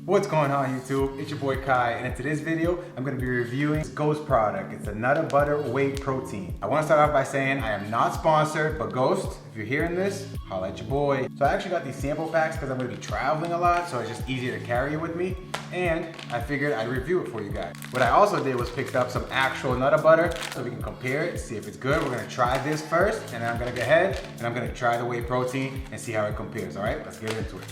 What's going on YouTube? It's your boy Kai, and in today's video, I'm going to be reviewing this Ghost product. It's a Nutter Butter Whey Protein. I want to start off by saying I am not sponsored, but Ghost, if you're hearing this, holla at your boy. So I actually got these sample packs because I'm going to be traveling a lot, so it's just easier to carry it with me. And I figured I'd review it for you guys. What I also did was picked up some actual Nutter Butter so we can compare it, see if it's good. We're going to try this first, and then I'm going to go ahead and I'm going to try the Whey Protein and see how it compares. All right, let's get into it.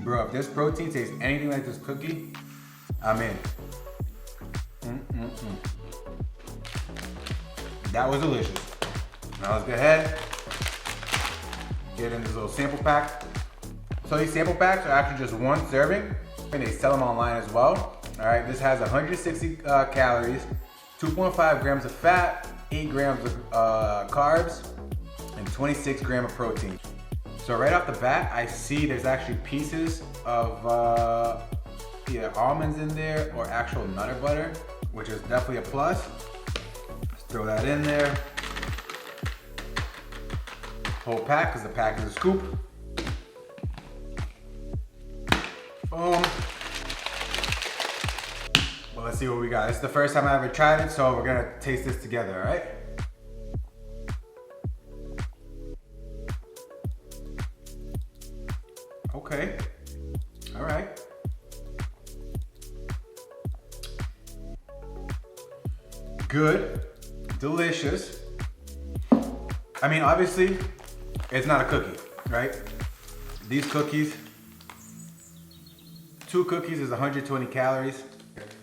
Bro, if this protein tastes anything like this cookie, I'm in. That was delicious. Now let's go ahead, get in this little sample pack. So these sample packs are actually just one serving, and they sell them online as well. All right, this has 160 calories, 2.5 grams of fat, 8 grams of carbs, and 26 grams of protein. So right off the bat, I see there's actually pieces of either almonds in there or actual Nutter Butter, which is definitely a plus. Let's throw that in there. Whole pack, because the pack is a scoop. Boom. Well, let's see what we got. This is the first time I ever tried it, so we're gonna taste this together, all right? Okay, all right. Good, delicious. I mean, obviously, it's not a cookie, right? These cookies, 2 cookies is 120 calories.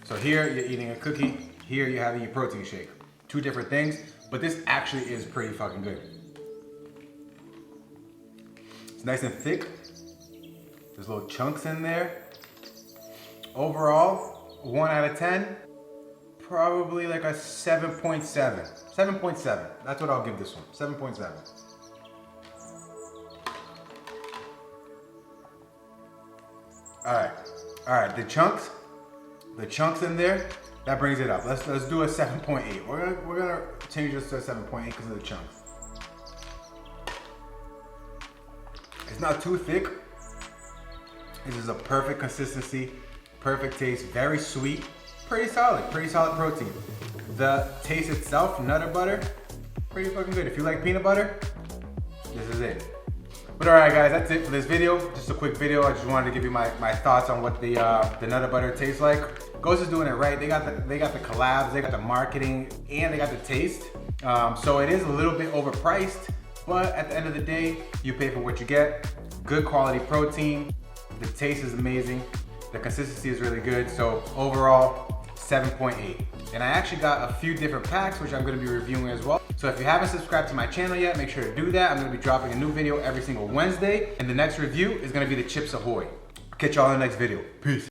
So here you're eating a cookie, here you're having your protein shake. 2 different things, but this actually is pretty fucking good. It's nice and thick. There's little chunks in there. Overall, 1 out of 10, probably like a 7.7. 7.7, that's what I'll give this one, 7.7. All right, the chunks in there, that brings it up. Let's do a 7.8. We're gonna change this to a 7.8 because of the chunks. It's not too thick. This is a perfect consistency, perfect taste, very sweet, pretty solid protein. The taste itself, Nutter Butter, pretty fucking good. If you like peanut butter, this is it. But all right guys, that's it for this video. Just a quick video. I just wanted to give you my thoughts on what the Nutter Butter tastes like. Ghost is doing it right. They got the collabs, they got the marketing, and they got the taste. So it is a little bit overpriced, but at the end of the day, you pay for what you get. Good quality protein. The taste is amazing. The consistency is really good. So overall, 7.8. And I actually got a few different packs, which I'm gonna be reviewing as well. So if you haven't subscribed to my channel yet, make sure to do that. I'm gonna be dropping a new video every single Wednesday. And the next review is gonna be the Chips Ahoy. Catch y'all in the next video. Peace.